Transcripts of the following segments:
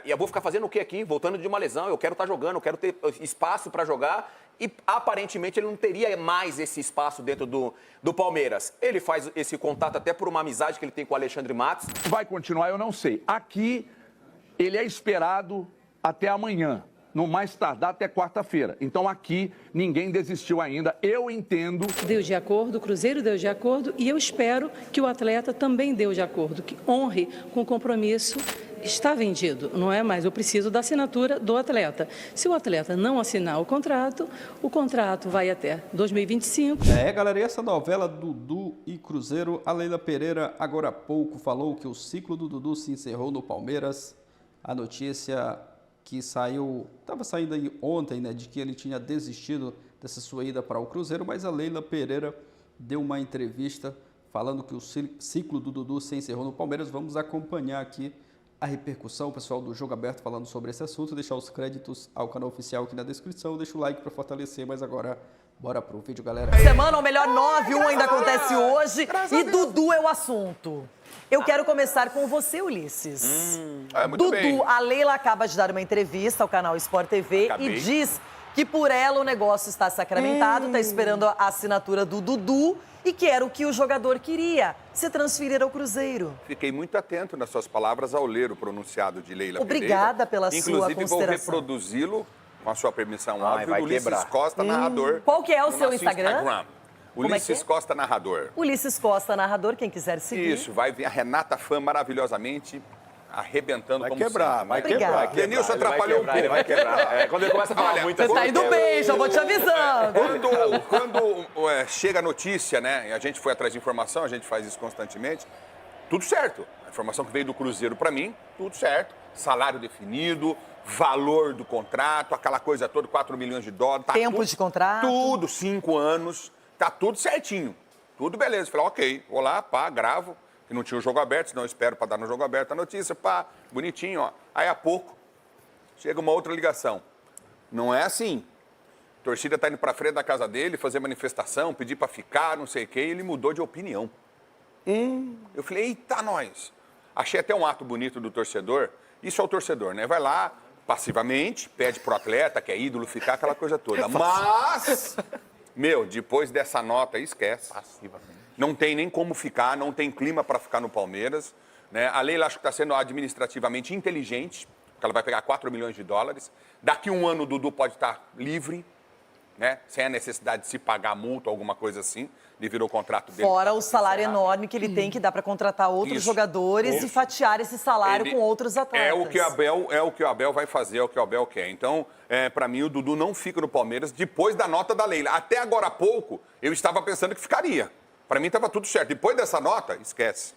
E eu vou ficar fazendo o que aqui? Voltando de uma lesão, eu quero estar jogando, eu quero ter espaço para jogar. E aparentemente ele não teria mais esse espaço dentro do Palmeiras. Ele faz esse contato até por uma amizade que ele tem com o Alexandre Matos. Vai continuar, eu não sei. Aqui ele é esperado até amanhã, no mais tardar até quarta-feira. Então aqui ninguém desistiu ainda. Eu entendo. Deu de acordo, o Cruzeiro deu de acordo e eu espero que o atleta também deu de acordo, que honre com o compromisso. Está vendido, não é mais? Eu preciso da assinatura do atleta. Se o atleta não assinar o contrato vai até 2025. Galera, e essa novela Dudu e Cruzeiro, a Leila Pereira agora há pouco falou que o ciclo do Dudu se encerrou no Palmeiras. A notícia que estava saindo aí ontem, né, de que ele tinha desistido dessa sua ida para o Cruzeiro, mas a Leila Pereira deu uma entrevista falando que o ciclo do Dudu se encerrou no Palmeiras. Vamos acompanhar aqui a repercussão, o pessoal do Jogo Aberto falando sobre esse assunto, deixar os créditos ao canal oficial aqui na descrição, deixa o like para fortalecer, mas agora bora pro vídeo, galera. Semana, o melhor 9-1 ainda acontece hoje e Dudu é o assunto. Eu quero começar com você, Ulisses. Muito bem. Dudu, a Leila acaba de dar uma entrevista ao canal Sport TV e diz que por ela o negócio está sacramentado, está esperando a assinatura do Dudu e que era o que o jogador queria, se transferir ao Cruzeiro. Fiquei muito atento nas suas palavras ao ler o pronunciado de Leila Obrigada Pereira. pela sua consideração. Inclusive, vou reproduzi-lo, com a sua permissão, óbvio, vai Ulisses quebrar. Costa, narrador. Qual que é o no seu nosso Instagram? Ulisses Costa, narrador. Ulisses Costa, narrador, quem quiser seguir. Isso, vai vir a Renata Fã maravilhosamente arrebentando Vai como quebrar, sempre. vai Obrigada. quebrar. Vai quebrar. Denilson atrapalhou um pouco. Ele vai quebrar. Quando ele começa a falar Olha, muito Você assim. tá indo bem, já vou te avisando. Quando chega a notícia, né, e a gente foi atrás de informação, a gente faz isso constantemente, tudo certo. A informação que veio do Cruzeiro para mim, tudo certo. Salário definido, valor do contrato, aquela coisa toda, 4 milhões de dólares. Tá Tempo tudo, de contrato. Tudo, 5 anos, tá tudo certinho. Tudo beleza. Falei, ok, vou lá, pá, gravo. Que não tinha o jogo aberto, senão eu espero para dar no jogo aberto a notícia, pá, bonitinho, ó. Aí, a pouco, chega uma outra ligação. Não é assim. A torcida tá indo para frente da casa dele, fazer manifestação, pedir para ficar, não sei o quê, e ele mudou de opinião. Eu falei, eita, nós. Achei até um ato bonito do torcedor. Isso é o torcedor, né? Vai lá, passivamente, pede pro atleta, que é ídolo, ficar, aquela coisa toda. Mas, depois dessa nota aí, esquece. Passivamente. Não tem nem como ficar, não tem clima para ficar no Palmeiras. Né? A Leila acho que está sendo administrativamente inteligente, porque ela vai pegar 4 milhões de dólares. Daqui um ano o Dudu pode estar livre, né? Sem a necessidade de se pagar multa ou alguma coisa assim. Ele virou o contrato dele. Fora o salário enorme que ele tem, que dá para contratar outros jogadores e fatiar esse salário com outros atletas. É o que o Abel vai fazer, é o que o Abel quer. Então, para mim, o Dudu não fica no Palmeiras depois da nota da Leila. Até agora há pouco, eu estava pensando que ficaria. Para mim estava tudo certo. Depois dessa nota, esquece.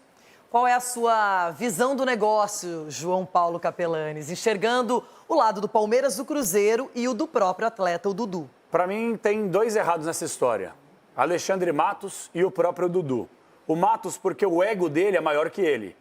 Qual é a sua visão do negócio, João Paulo Capelanes? Enxergando o lado do Palmeiras, do Cruzeiro e o do próprio atleta, o Dudu. Para mim, tem dois errados nessa história. Alexandre Matos e o próprio Dudu. O Matos, porque o ego dele é maior que ele.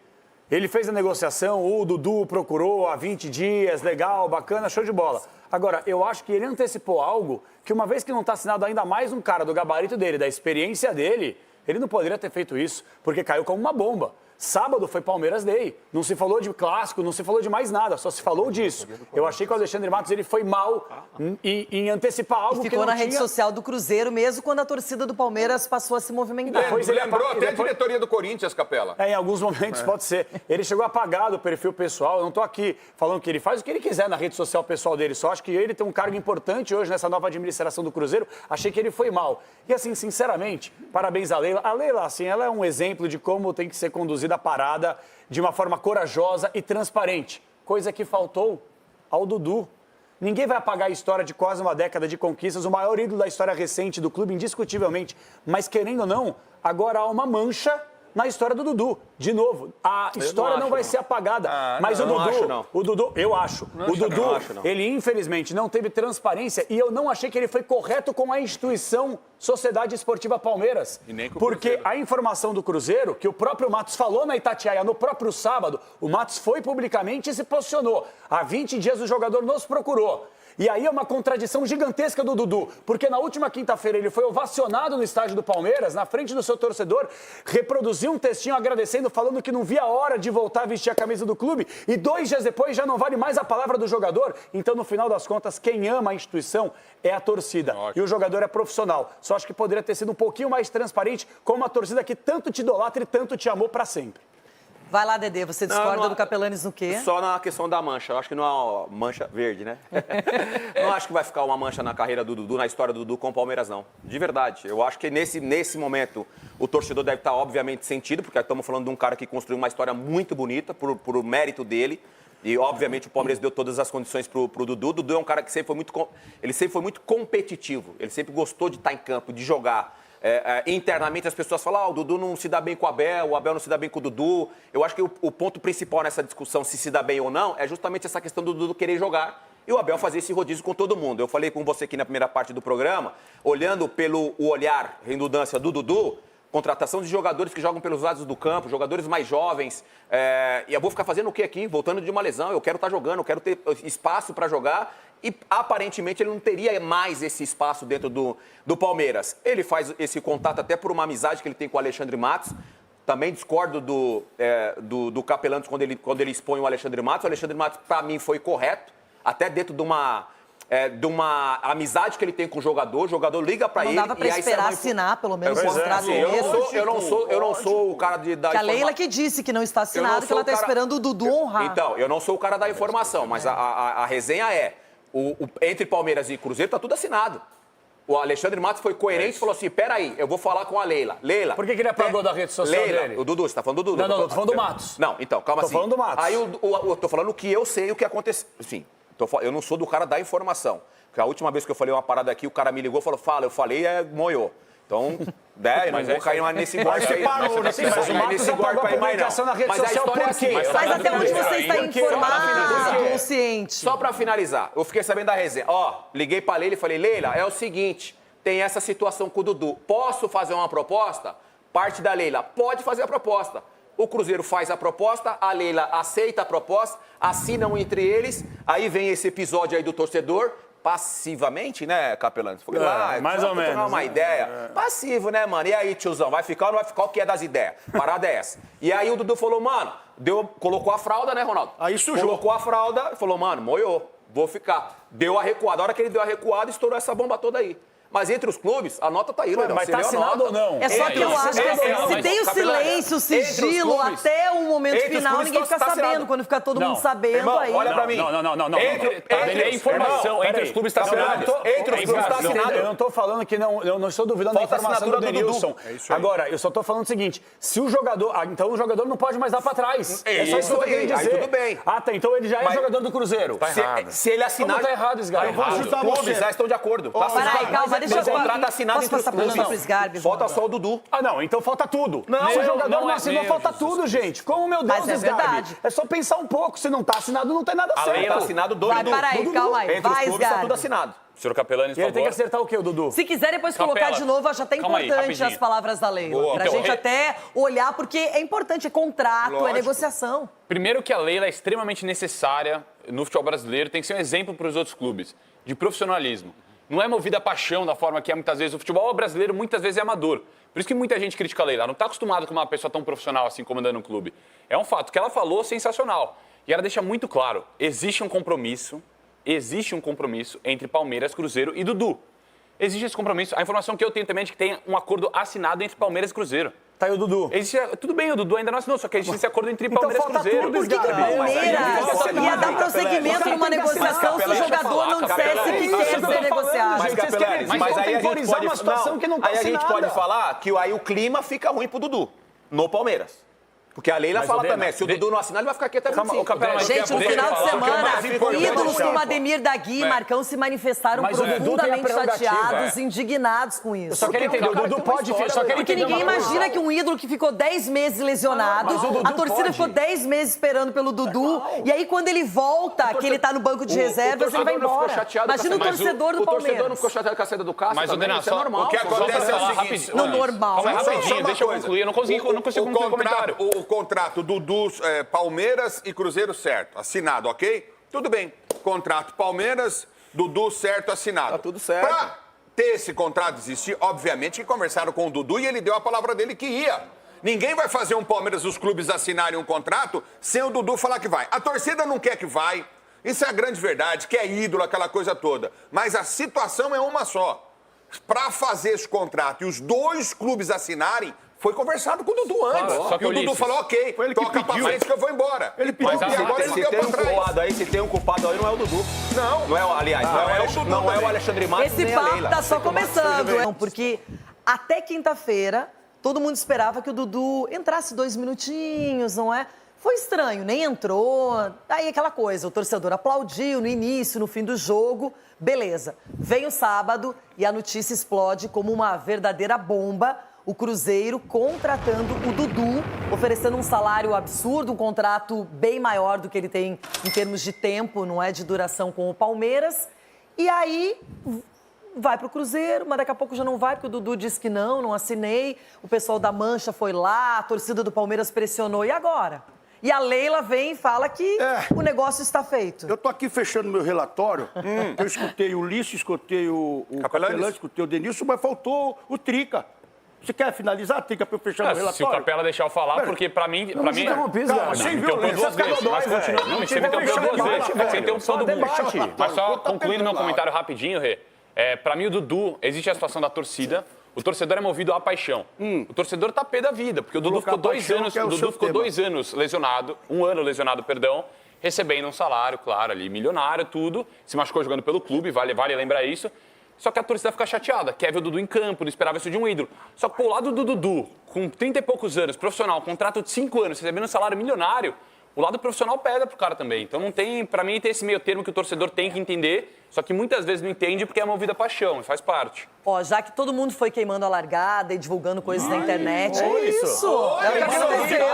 Ele fez a negociação, o Dudu procurou há 20 dias, legal, bacana, show de bola. Agora, eu acho que ele antecipou algo que, uma vez que não está assinado ainda mais um cara do gabarito dele, da experiência dele, ele não poderia ter feito isso, porque caiu como uma bomba. Sábado foi Palmeiras Day. Não se falou de clássico, não se falou de mais nada, só se falou disso. Eu achei que o Alexandre Matos ele foi mal em antecipar algo que não ficou na rede tinha... social do Cruzeiro, mesmo quando a torcida do Palmeiras passou a se movimentar. Depois ele Lembrou até a depois- diretoria do Corinthians, Capela. Em alguns momentos pode ser. Ele chegou a apagar do perfil pessoal. Eu não estou aqui falando que ele faz o que ele quiser na rede social pessoal dele. Só acho que ele tem um cargo importante hoje nessa nova administração do Cruzeiro. Achei que ele foi mal. E assim, sinceramente, parabéns à Leila. A Leila, assim, ela é um exemplo de como tem que ser conduzida a parada de uma forma corajosa e transparente. Coisa que faltou ao Dudu. Ninguém vai apagar a história de quase uma década de conquistas, o maior ídolo da história recente do clube, indiscutivelmente. Mas, querendo ou não, agora há uma mancha na história do Dudu. De novo, a história não vai ser apagada. Mas o Dudu, eu acho. O Dudu, ele infelizmente não teve transparência e eu não achei que ele foi correto com a instituição Sociedade Esportiva Palmeiras. E nem com o Porque Cruzeiro. a informação do Cruzeiro, que o próprio Matos falou na Itatiaia no próprio sábado, o Matos foi publicamente e se posicionou. Há 20 dias o jogador nos procurou. E aí é uma contradição gigantesca do Dudu, porque na última quinta-feira ele foi ovacionado no estádio do Palmeiras, na frente do seu torcedor, reproduziu um textinho agradecendo, falando que não via a hora de voltar a vestir a camisa do clube, e 2 dias depois já não vale mais a palavra do jogador. Então, no final das contas, quem ama a instituição é a torcida. Ótimo. E o jogador é profissional. Só acho que poderia ter sido um pouquinho mais transparente, como a torcida que tanto te idolatra e tanto te amou para sempre. Vai lá, Dedê, você discorda não- do Capelanes no quê? Só na questão da mancha. Eu acho que não é uma mancha verde, né? Não acho que vai ficar uma mancha na carreira do Dudu, na história do Dudu com o Palmeiras, não. De verdade. Eu acho que nesse momento o torcedor deve estar, obviamente, sentido, porque estamos falando de um cara que construiu uma história muito bonita por mérito dele. E, obviamente, o Palmeiras deu todas as condições pro Dudu. O Dudu é um cara que sempre foi muito competitivo. Ele sempre gostou de estar em campo, de jogar. Internamente as pessoas falam, o Dudu não se dá bem com o Abel não se dá bem com o Dudu. Eu acho que o ponto principal nessa discussão, se dá bem ou não, é justamente essa questão do Dudu querer jogar e o Abel fazer esse rodízio com todo mundo. Eu falei com você aqui na primeira parte do programa, olhando pelo olhar, redundância do Dudu, contratação de jogadores que jogam pelos lados do campo, jogadores mais jovens. E eu vou ficar fazendo o quê aqui? Voltando de uma lesão, eu quero estar jogando, eu quero ter espaço para jogar. E, aparentemente, ele não teria mais esse espaço dentro do Palmeiras. Ele faz esse contato até por uma amizade que ele tem com o Alexandre Matos. Também discordo do Capelanes quando ele expõe o Alexandre Matos. O Alexandre Matos, para mim, foi correto, até dentro de uma amizade que ele tem com o jogador liga para ele. Não dava para esperar assinar, pelo menos, o contrato Sim, mesmo. eu não sou o cara da Que a Leila que disse que não está assinado, que ela está esperando o Dudu honrar. Então, eu não sou o cara da informação, mas a resenha é, entre Palmeiras e Cruzeiro tá tudo assinado. O Alexandre Matos foi coerente e falou assim, peraí, eu vou falar com a Leila. Leila... Por que ele apagou da rede social Leila, dele? O Dudu, você tá falando do Dudu? Não, tô falando do Matos. Não, então, calma assim. Tô falando do Matos. Aí eu tô falando o que eu sei, o que aconteceu. Enfim, eu não sou do cara da informação. Porque a última vez que eu falei uma parada aqui, o cara me ligou e falou, eu falei, moiou. Então, eu não vou cair mais nesse golpe aí. Parou, né? Mas o Matos apagou a publicação na rede Mas a social história é por quê? assim. Mas até onde você está informado, consciente? Só pra finalizar, eu fiquei sabendo da resenha. Liguei pra Leila e falei, Leila, é o seguinte, tem essa situação com o Dudu. Posso fazer uma proposta? Parte da Leila, pode fazer a proposta. O Cruzeiro faz a proposta, a Leila aceita a proposta, assinam entre eles, aí vem esse episódio aí do torcedor, passivamente, né, Capelanes? Foi lá, mais ou menos. Uma ideia. Passivo, né, mano? E aí, tiozão, vai ficar ou não vai ficar? O que é das ideias? Parada é essa. E aí o Dudu falou, mano, colocou a fralda, né, Ronaldo? Aí sujou. Colocou a fralda e falou, mano, moiou, vou ficar. Deu a recuada. A hora que ele deu a recuada, estourou essa bomba toda aí. Mas entre os clubes, a nota tá aí, Leandro. Mas tá assinado ou não? É só que eu acho que se tem o silêncio, o sigilo, até o momento final, ninguém fica sabendo. Quando fica todo mundo sabendo, aí... Olha pra mim. Não. Entre informação, entre os clubes está assinado. Entre os clubes está assinado. Eu não tô falando que eu não estou duvidando da informação do Denilson. Agora, eu só tô falando o seguinte, se o jogador... então o jogador não pode mais dar pra trás. É só isso que eu tô querendo dizer. Tudo bem. Tá, então ele já é jogador do Cruzeiro. Se ele assinar... Como tá errado, Sgarbi? Eu vou chutar os clubes, já estão de acordo. Peraí, calma, deixa eu... O contrato assinado entre os clubes. Falta só o Dudu. Não, então falta tudo. Se o jogador não assinou, falta tudo, gente. Como, meu Deus, Mas é Sgarbi? verdade. É só pensar um pouco. Se não tá assinado, não tem nada certo. Tá assinado do Vai, Dudu. peraí, calma aí. Entre os Vai, clubes tá Sgarbi. tudo assinado. Senhor Capelanes, E ele por tem que favor. acertar o quê, o Dudu? Se quiser depois colocar Capela. de novo, acho até Calma aí, importante rapidinho. as palavras da Leila. Boa, Pra então, gente até olhar, porque é importante, é contrato, é Lógico. negociação. Primeiro que a Leila é extremamente necessária no futebol brasileiro, tem que ser um exemplo para os outros clubes, de profissionalismo. Não é movida a paixão da forma que é muitas vezes. O futebol brasileiro muitas vezes é amador. Por isso que muita gente critica a Leila. Ela não está acostumada com uma pessoa tão profissional assim comandando um clube. É um fato. O que ela falou, sensacional. E ela deixa muito claro, existe um compromisso entre Palmeiras, Cruzeiro e Dudu. Existe esse compromisso. A informação que eu tenho também é de que tem um acordo assinado entre Palmeiras e Cruzeiro. Tá aí o Dudu. Tudo bem, o Dudu ainda não assinou, só que existe esse acordo entre Palmeiras e falta Cruzeiro. tudo, Por que o Palmeiras ia dar prosseguimento numa negociação se o jogador não dissesse que quer ser negociado? Mas, Capelanes, mas aí a gente pode... uma situação que não tá aí a gente assinada. pode falar que aí o clima fica ruim pro Dudu, no Palmeiras. Porque a Leila fala também, se o Dudu não assinar, ele vai ficar aqui até 25. Gente, no final de semana, ídolos como Ademir da Guia e Marcão se manifestaram Mas o Dudu tem a profundamente prerrogativa, chateados, indignados com isso. Só quero entender, o Dudu pode... Porque ninguém imagina que um ídolo que ficou 10 meses lesionado, Mas o Dudu a torcida pode. ficou 10 meses esperando pelo Dudu, e aí quando ele volta, que ele tá no banco de reservas, ele vai embora. Imagina o torcedor do O torcedor não Palmeiras. ficou chateado com a saída do Cássio Mas, também, Ordenar, isso é só- normal. o que acontece é o seguinte... No normal. Calma aí, Só rapidinho, uma deixa eu coisa. concluir. Eu não consigo concluir o comentário. O contrato Dudu, Palmeiras e Cruzeiro certo, assinado, ok? Tudo bem. Contrato Palmeiras, Dudu certo assinado. Tá tudo certo. Pra ter esse contrato existir, obviamente que conversaram com o Dudu e ele deu a palavra dele que ia. Ninguém vai fazer um Palmeiras, os clubes assinarem um contrato sem o Dudu falar que vai. A torcida não quer que vai. Isso é a grande verdade, que é ídolo, aquela coisa toda. Mas a situação é uma só. Para fazer esse contrato e os dois clubes assinarem, foi conversado com o Dudu antes. Claro, só que e o Dudu Ulisses, falou, ok, foi ele que toca pra pediu. frente que eu vou embora. Ele pediu. Pronto, e agora ele Se deu tem pra um trás. culpado aí, se tem um culpado aí, não é o Dudu. Não. Não é, aliás, não é o Alexandre Matos, Esse nem a papo Leila. tá só começando, não, porque até quinta-feira todo mundo esperava que o Dudu entrasse 2 minutinhos, não é? Foi estranho, nem entrou. Aí aquela coisa, o torcedor aplaudiu no início, no fim do jogo, beleza. Vem o sábado e a notícia explode como uma verdadeira bomba. O Cruzeiro contratando o Dudu, oferecendo um salário absurdo, um contrato bem maior do que ele tem em termos de tempo, não é, de duração com o Palmeiras. E aí vai pro Cruzeiro, mas daqui a pouco já não vai, porque o Dudu disse que não assinei. O pessoal da Mancha foi lá, a torcida do Palmeiras pressionou. E agora? E a Leila vem e fala que o negócio está feito. Eu tô aqui fechando meu relatório. Eu escutei o Ulisses, escutei o Capelani, escutei o Denilson, mas faltou o Trica. Você quer finalizar, Trica, para eu fechar meu relatório? Se o Capela deixar eu falar, Velho, porque pra mim... Não, sem Não, violência. duas vezes, mas continua. Não, você interrompeu duas vezes. Você interrompeu todo mundo. Mas só concluindo meu comentário rapidinho, Rê. Pra mim, o Dudu, existe a situação da torcida. O torcedor é movido à paixão. O torcedor tá pé da vida, porque o Dudu ficou 2 anos, lesionado, 1 ano lesionado, perdão, recebendo um salário, claro, ali, milionário, tudo. Se machucou jogando pelo clube, vale lembrar isso. Só que a torcida fica chateada, quer ver o Dudu em campo, não esperava isso de um ídolo. Só que, pô, o lado do Dudu, com 30 e poucos anos, profissional, contrato de 5 anos, recebendo um salário milionário, o lado profissional pesa pro cara também. Então não tem, pra mim, tem esse meio termo que o torcedor tem que entender, só que muitas vezes não entende porque é movido a paixão, faz parte. Ó, já que todo mundo foi queimando a largada e divulgando coisas na internet. É isso! É o que aconteceu.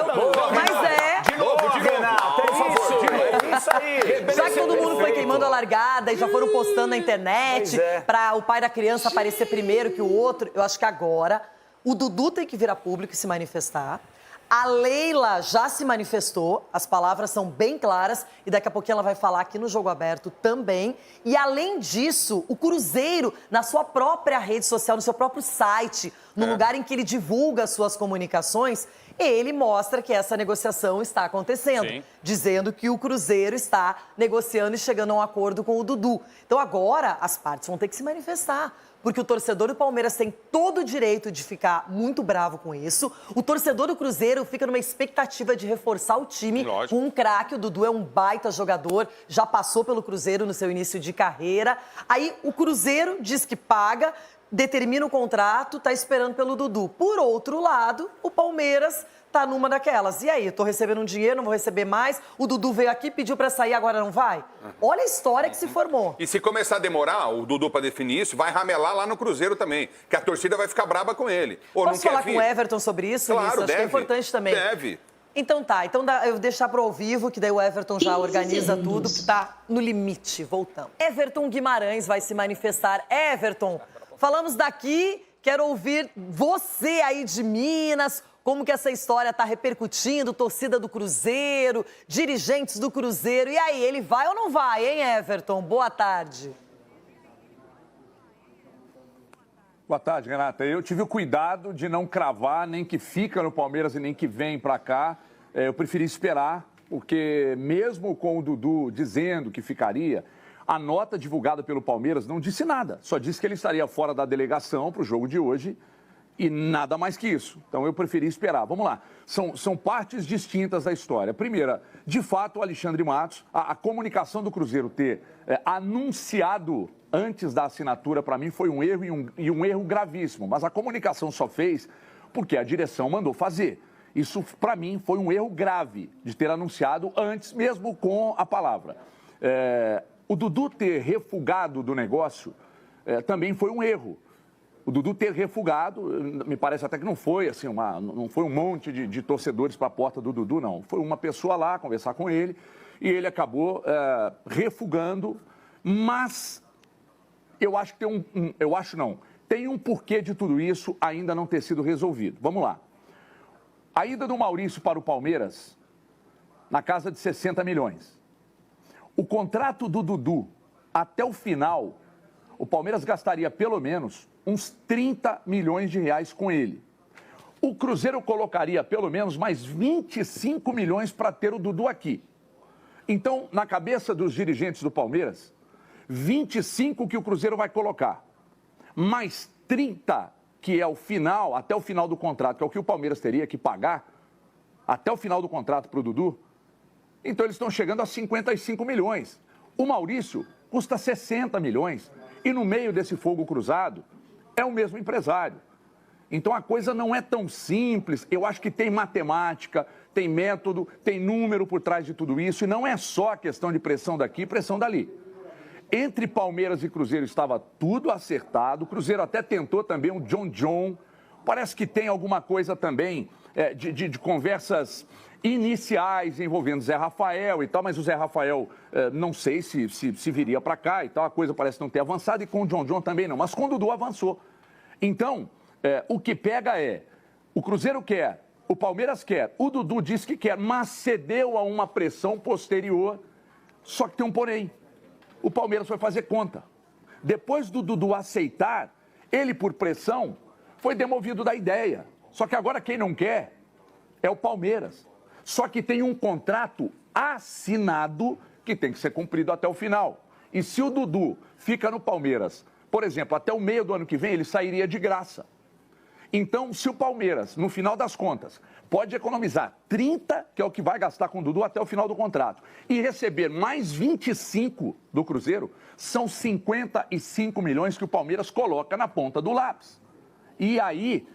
Mas é. De novo, Renata, por favor. Isso aí. Já que todo mundo foi queimando a largada e já foram postando na internet para o pai da criança aparecer primeiro que o outro, eu acho que agora o Dudu tem que vir a público e se manifestar. A Leila já se manifestou, as palavras são bem claras e daqui a pouquinho ela vai falar aqui no Jogo Aberto também. E além disso, o Cruzeiro, na sua própria rede social, no seu próprio site, no lugar em que ele divulga as suas comunicações, ele mostra que essa negociação está acontecendo, dizendo que o Cruzeiro está negociando e chegando a um acordo com o Dudu. Então agora as partes vão ter que se manifestar. Porque o torcedor do Palmeiras tem todo o direito de ficar muito bravo com isso. O torcedor do Cruzeiro fica numa expectativa de reforçar o time com um craque. O Dudu é um baita jogador, já passou pelo Cruzeiro no seu início de carreira. Aí o Cruzeiro diz que paga, determina o contrato, tá esperando pelo Dudu. Por outro lado, o Palmeiras tá numa daquelas. E aí, eu tô recebendo um dinheiro, não vou receber mais. O Dudu veio aqui, pediu pra sair, agora não vai? Olha a história que se formou. E se começar a demorar, o Dudu pra definir isso, vai ramelar lá no Cruzeiro também, que a torcida vai ficar braba com ele. Ou Posso não quer falar vir? com o Everton sobre isso? Claro, Acho deve. que é importante também. Deve. Então tá, então eu vou deixar pro ao vivo, que daí o Everton já organiza tudo, que tá no limite. Voltamos. Everton Guimarães vai se manifestar. Everton, falamos daqui, quero ouvir você aí de Minas, como que essa história tá repercutindo, torcida do Cruzeiro, dirigentes do Cruzeiro. E aí, ele vai ou não vai, hein, Everton? Boa tarde. Boa tarde, Renata. Eu tive o cuidado de não cravar nem que fica no Palmeiras e nem que vem para cá. Eu preferi esperar, porque mesmo com o Dudu dizendo que ficaria, a nota divulgada pelo Palmeiras não disse nada. Só disse que ele estaria fora da delegação para o jogo de hoje e nada mais que isso. Então eu preferi esperar. Vamos lá. São partes distintas da história. Primeira, de fato, o Alexandre Matos, a comunicação do Cruzeiro ter anunciado antes da assinatura, para mim, foi um erro e um erro gravíssimo. Mas a comunicação só fez porque a direção mandou fazer. Isso, para mim, foi um erro grave de ter anunciado antes, mesmo com a palavra. O Dudu ter refugado do negócio também foi um erro. O Dudu ter refugado, me parece até que não foi assim, não foi um monte de torcedores para a porta do Dudu, não. Foi uma pessoa lá conversar com ele e ele acabou refugando, mas eu acho que tem um porquê de tudo isso ainda não ter sido resolvido. Vamos lá. A ida do Maurício para o Palmeiras, na casa de 60 milhões. O contrato do Dudu até o final, o Palmeiras gastaria pelo menos uns 30 milhões de reais com ele. O Cruzeiro colocaria pelo menos mais 25 milhões para ter o Dudu aqui. Então, na cabeça dos dirigentes do Palmeiras, 25 que o Cruzeiro vai colocar, mais 30 que é o final, até o final do contrato, que é o que o Palmeiras teria que pagar, até o final do contrato para o Dudu, então eles estão chegando a 55 milhões. O Maurício custa 60 milhões e no meio desse fogo cruzado é o mesmo empresário. Então a coisa não é tão simples, eu acho que tem matemática, tem método, tem número por trás de tudo isso e não é só a questão de pressão daqui e pressão dali. Entre Palmeiras e Cruzeiro estava tudo acertado, o Cruzeiro até tentou também um John, parece que tem alguma coisa também de conversas iniciais envolvendo Zé Rafael e tal, mas o Zé Rafael não sei se viria para cá e tal, a coisa parece não ter avançado e com o John também não, mas com o Dudu avançou. Então, o que pega o Cruzeiro quer, o Palmeiras quer, o Dudu disse que quer, mas cedeu a uma pressão posterior, só que tem um porém. O Palmeiras foi fazer conta. Depois do Dudu aceitar, ele por pressão foi demovido da ideia. Só que agora quem não quer é o Palmeiras. Só que tem um contrato assinado que tem que ser cumprido até o final. E se o Dudu fica no Palmeiras, por exemplo, até o meio do ano que vem, ele sairia de graça. Então, se o Palmeiras, no final das contas, pode economizar 30, que é o que vai gastar com o Dudu até o final do contrato, e receber mais 25 do Cruzeiro, são 55 milhões que o Palmeiras coloca na ponta do lápis. E aí,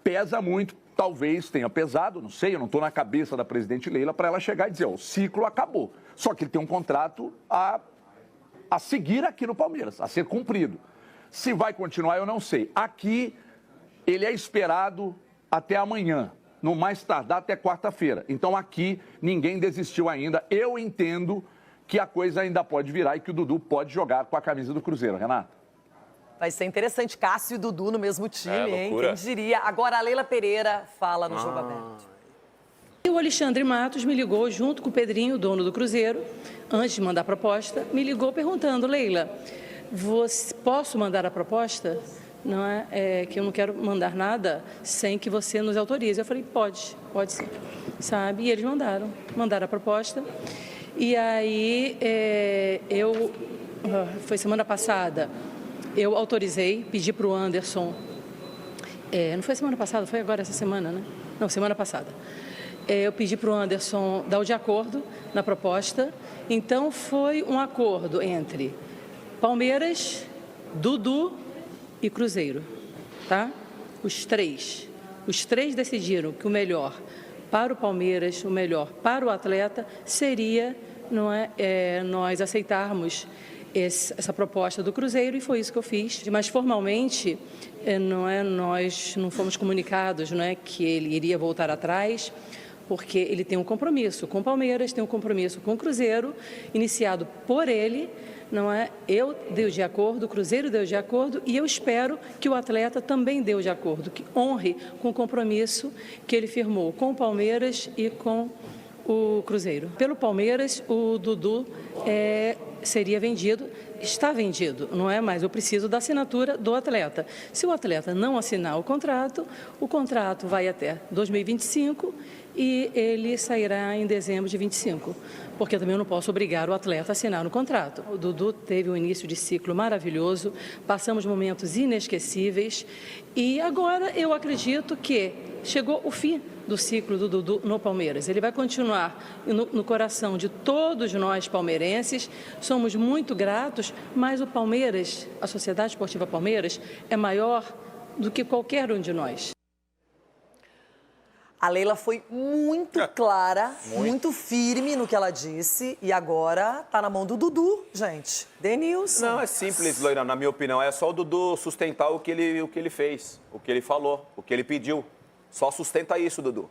pesa muito, talvez tenha pesado, não sei, eu não estou na cabeça da presidente Leila para ela chegar e dizer, o ciclo acabou. Só que ele tem um contrato a seguir aqui no Palmeiras, a ser cumprido. Se vai continuar, eu não sei. Aqui, ele é esperado até amanhã, no mais tardar até quarta-feira. Então aqui ninguém desistiu ainda. Eu entendo que a coisa ainda pode virar e que o Dudu pode jogar com a camisa do Cruzeiro, Renata. Vai ser interessante, Cássio e Dudu no mesmo time, hein? Loucura. Quem diria? Agora a Leila Pereira fala no Jogo Aberto. E o Alexandre Matos me ligou junto com o Pedrinho, dono do Cruzeiro, antes de mandar a proposta, me ligou perguntando, Leila, posso mandar a proposta? Não é que eu não quero mandar nada sem que você nos autorize. Eu falei, pode sim, sabe? E eles mandaram a proposta. E aí, foi semana passada, eu autorizei, pedi para o Anderson, não foi semana passada, foi agora essa semana, né? Não, semana passada. Eu pedi para o Anderson dar o de acordo na proposta. Então, foi um acordo entre Palmeiras, Dudu e Cruzeiro, tá? Os três decidiram que o melhor para o Palmeiras, o melhor para o atleta seria, nós aceitarmos essa proposta do Cruzeiro e foi isso que eu fiz. Mas formalmente, nós não fomos comunicados, que ele iria voltar atrás, porque ele tem um compromisso com o Palmeiras, tem um compromisso com o Cruzeiro, iniciado por ele. Eu dei o de acordo, o Cruzeiro deu de acordo e eu espero que o atleta também dê o de acordo, que honre com o compromisso que ele firmou com o Palmeiras e com o Cruzeiro. Pelo Palmeiras, o Dudu seria vendido, está vendido, não é mais? Eu preciso da assinatura do atleta. Se o atleta não assinar o contrato vai até 2025 e ele sairá em dezembro de 25, porque também eu não posso obrigar o atleta a assinar o contrato. O Dudu teve um início de ciclo maravilhoso, passamos momentos inesquecíveis e agora eu acredito que chegou o fim do ciclo do Dudu no Palmeiras. Ele vai continuar no coração de todos nós palmeirenses, somos muito gratos, mas o Palmeiras, a Sociedade Esportiva Palmeiras, é maior do que qualquer um de nós. A Leila foi muito clara, muito firme no que ela disse e agora tá na mão do Dudu, gente. Denilson. Não, é simples, Loira, na minha opinião. É só o Dudu sustentar o que ele fez, o que ele falou, o que ele pediu. Só sustenta isso, Dudu.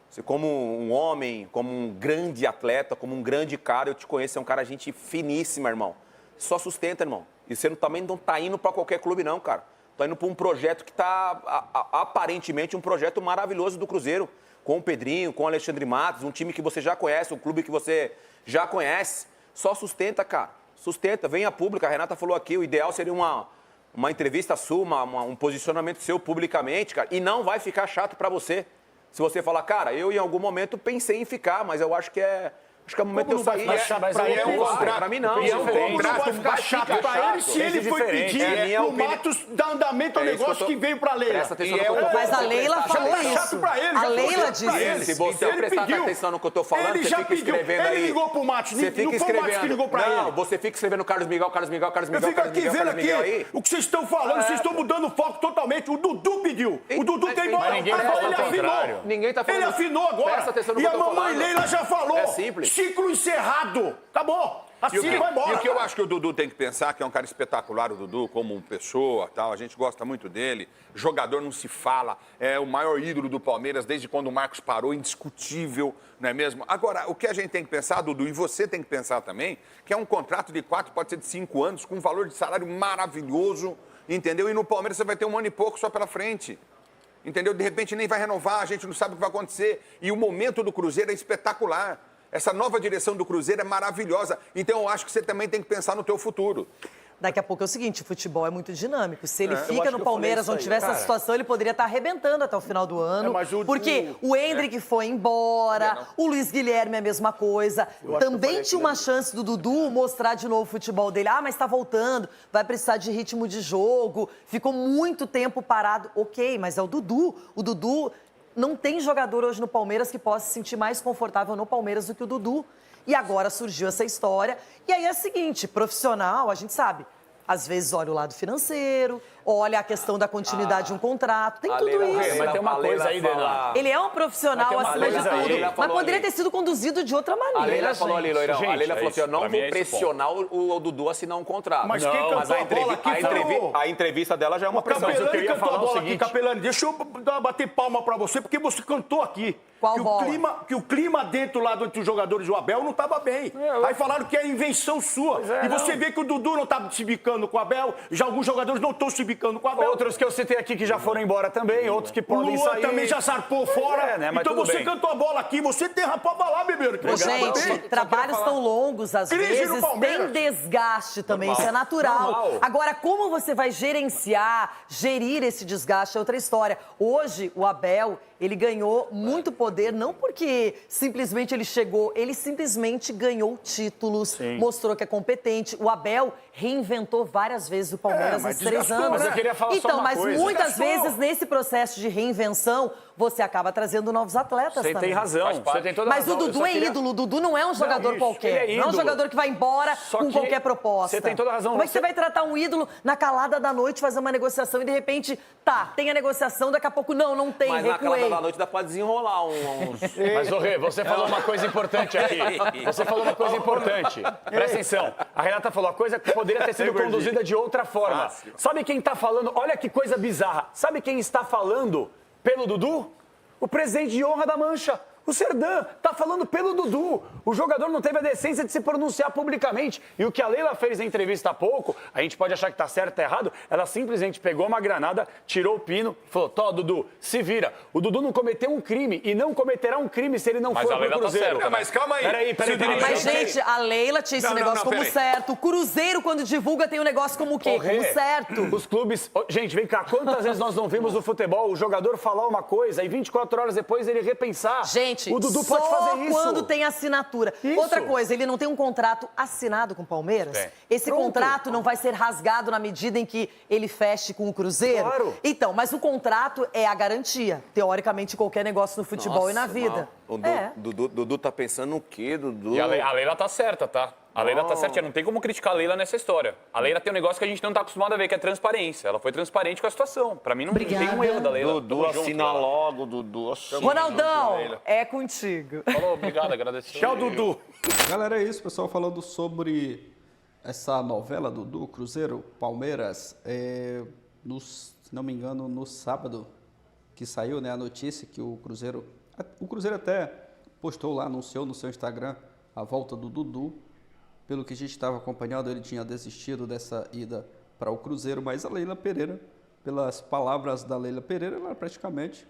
Você, como um homem, como um grande atleta, como um grande cara, eu te conheço, é um cara gente finíssima, irmão. Só sustenta, irmão. E você também não tá indo para qualquer clube, não, cara. Tá indo para um projeto que tá aparentemente um projeto maravilhoso do Cruzeiro, com o Pedrinho, com o Alexandre Matos, um time que você já conhece, um clube que você já conhece. Só sustenta, cara. Sustenta, venha pública. A Renata falou aqui, o ideal seria uma entrevista sua, um posicionamento seu publicamente, cara. E não vai ficar chato pra você. Se você falar, cara, eu em algum momento pensei em ficar, mas eu acho que é o momento de eu sair. Pra mim não. E é um contrato, vai ficar chato pra ele se ele foi pedir o Matos dar andamento ao negócio que veio pra Leila. Presta atenção no que eu tô falando. Mas a Leila falou isso. A Leila disse. Se você prestar atenção no que eu tô falando, ele você já fica pediu. escrevendo aí. Ele ligou pro Matos, Você fica não foi o Matos que ligou pra ele. Não, você fica escrevendo Carlos Miguel. Eu fico aqui vendo aqui o que vocês estão falando, vocês estão mudando o foco totalmente. O Dudu pediu. O Dudu tem igual. Ele afinou. Ninguém tá falando. Ele afinou agora. Presta atenção no e que eu a tô mamãe falando. Leila já falou. É simples. Ciclo encerrado. Acabou. Assim vai embora. E o que eu acho que o Dudu tem que pensar, que é um cara espetacular, o Dudu, como pessoa, tal, a gente gosta muito dele. Jogador não se fala, é o maior ídolo do Palmeiras desde quando o Marcos parou, indiscutível, não é mesmo? Agora, o que a gente tem que pensar, Dudu, e você tem que pensar também, que é um contrato de 4, pode ser de 5 anos, com um valor de salário maravilhoso, entendeu? E no Palmeiras você vai ter 1 ano e pouco só pela frente. Entendeu? De repente nem vai renovar, a gente não sabe o que vai acontecer. E o momento do Cruzeiro é espetacular. Essa nova direção do Cruzeiro é maravilhosa. Então eu acho que você também tem que pensar no teu futuro. Daqui a pouco é o seguinte, o futebol é muito dinâmico. Se ele fica no Palmeiras, onde tiver essa situação, ele poderia estar arrebentando até o final do ano. Porque o Endrick foi embora, o Luiz Guilherme é a mesma coisa. Também tinha uma chance do Dudu mostrar de novo o futebol dele. Ah, mas tá voltando, vai precisar de ritmo de jogo, ficou muito tempo parado. Ok, mas é o Dudu. O Dudu não tem jogador hoje no Palmeiras que possa se sentir mais confortável no Palmeiras do que o Dudu. E agora surgiu essa história. E aí é o seguinte, profissional, a gente sabe, às vezes olha o lado financeiro, olha a questão da continuidade de um contrato, tem tudo isso. Mas tem uma coisa aí, Dena. Ele é um profissional acima de tudo, mas poderia ter sido conduzido de outra maneira, A Leila falou ali, Loirão, a Leila falou assim, eu não Pra mim vou é esse pressionar o Dudu a assinar um contrato. Mas quem cantou a bola aqui foi a entrevista dela já é uma pressão. Capelani cantou a bola aqui, Capelani. Deixa eu bater palma pra você, porque você cantou aqui. Qual bola? Que o clima dentro lá entre os jogadores do Abel não estava bem. Aí falaram que é invenção sua. E você vê que o Dudu não está se bicando com o Abel, já alguns jogadores não estão se bicando com o Abel. Outros que eu citei aqui que já foram embora também, outros que O podem Luan sair. também já zarpou fora. né? Mas Então tudo você bem. cantou a bola aqui, você derrapava lá, bebeiro. Ô, gente, trabalhos tão longos, às Crise no vezes, Palmeiras. tem desgaste também, isso é natural. Agora, como você vai gerir esse desgaste é outra história. Hoje, o Abel, ele ganhou muito poder, não porque simplesmente ele chegou, ele simplesmente ganhou títulos, mostrou que é competente. O Abel reinventou várias vezes o Palmeiras mas nesses 3 desgastou, anos. mas eu queria falar só Então, uma mas coisa. muitas Desgastou. vezes, nesse processo de reinvenção, você acaba trazendo novos atletas Você também. tem razão, você tem toda Mas razão. o Eu Dudu só é queria- ídolo, o Dudu não é um jogador isso, qualquer. ele é Não é um ídolo. jogador que vai embora Só com que qualquer proposta. você tem toda razão, Como é que você- você vai tratar um ídolo na calada da noite, fazer uma negociação e de repente, tem a negociação, daqui a pouco não tem, Mas na recuei. calada da noite dá pra desenrolar uns... Mas, ô Rê, você falou uma coisa importante aqui. Você falou uma coisa importante. Presta atenção. A Renata falou a coisa que poderia ter sido conduzida de outra forma. Sabe quem tá falando? Olha que coisa bizarra. Sabe quem está falando pelo Dudu? O presidente de honra da Mancha. O Serdã tá falando pelo Dudu. O jogador não teve a decência de se pronunciar publicamente. E o que a Leila fez na entrevista há pouco, a gente pode achar que tá certo ou tá errado, ela simplesmente pegou uma granada, tirou o pino e falou, Dudu, se vira. O Dudu não cometeu um crime e não cometerá um crime se ele não Mas for a pro Leila tá Cruzeiro. certa, Mas calma aí. Peraí. Mas, gente, a Leila tinha esse negócio como peraí. certo. O Cruzeiro, quando divulga, tem um negócio como o quê? Rê, Como certo. Os clubes... Gente, vem cá, quantas vezes nós não vimos no futebol o jogador falar uma coisa e 24 horas depois ele repensar? Gente, o Dudu só pode fazer isso. quando tem assinatura. Isso. Outra coisa, ele não tem um contrato assinado com o Palmeiras? Tem. Esse contrato não vai ser rasgado na medida em que ele feche com o Cruzeiro? Claro. Então, mas o contrato é a garantia, teoricamente, de qualquer negócio no futebol e na vida. O É. Dudu tá pensando no quê, Dudu? E a Leila tá certa, tá? A Leila tá certa, não tem como criticar a Leila nessa história. A Leila tem um negócio que a gente não tá acostumado a ver, que é transparência. Ela foi transparente com a situação. Pra mim não tem um erro da Leila. Dudu, Tamo junto, assina Leila. logo, Dudu. Ronaldão, é contigo. Falou, obrigado, agradeço. Tchau, Dudu. Galera, é isso, pessoal, falando sobre essa novela do Cruzeiro, Palmeiras, se não me engano, no sábado que saiu, né, a notícia que o Cruzeiro até postou lá, anunciou no seu Instagram a volta do Dudu. Pelo que a gente estava acompanhando, ele tinha desistido dessa ida para o Cruzeiro, mas a Leila Pereira, pelas palavras da Leila Pereira, ela praticamente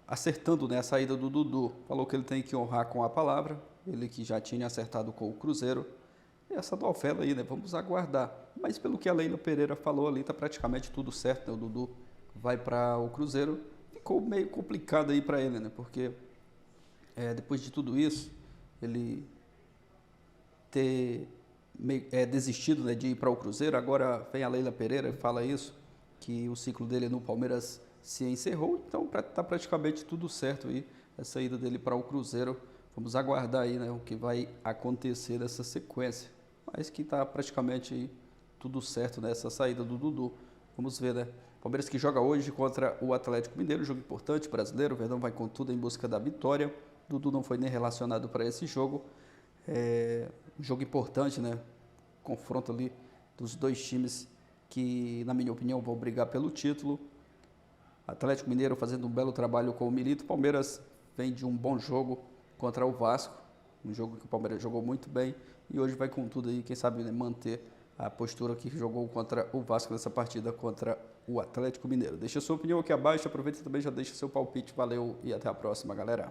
acertando, né, a saída do Dudu. Falou que ele tem que honrar com a palavra, ele que já tinha acertado com o Cruzeiro. E essa novela aí, né? Vamos aguardar. Mas pelo que a Leila Pereira falou ali, tá praticamente tudo certo, né? O Dudu vai para o Cruzeiro. Ficou meio complicado aí para ele, né? Porque depois de tudo isso, ele ter desistido, né, de ir para o Cruzeiro, agora vem a Leila Pereira e fala isso, que o ciclo dele no Palmeiras se encerrou, então tá praticamente tudo certo aí, a saída dele para o Cruzeiro. Vamos aguardar aí, né, o que vai acontecer nessa sequência, mas que tá praticamente aí tudo certo nessa saída do Dudu. Vamos ver, né? Palmeiras que joga hoje contra o Atlético Mineiro, jogo importante, brasileiro, o Verdão vai com tudo em busca da vitória. Dudu não foi nem relacionado para esse jogo. Um jogo importante, né? Confronto ali dos dois times que, na minha opinião, vão brigar pelo título. Atlético Mineiro fazendo um belo trabalho com o Milito. Palmeiras vem de um bom jogo contra o Vasco, um jogo que o Palmeiras jogou muito bem e hoje vai com tudo aí, quem sabe, né, manter a postura que jogou contra o Vasco nessa partida contra o Atlético Mineiro. Deixa a sua opinião aqui abaixo, aproveita e também já deixa seu palpite. Valeu e até a próxima, galera.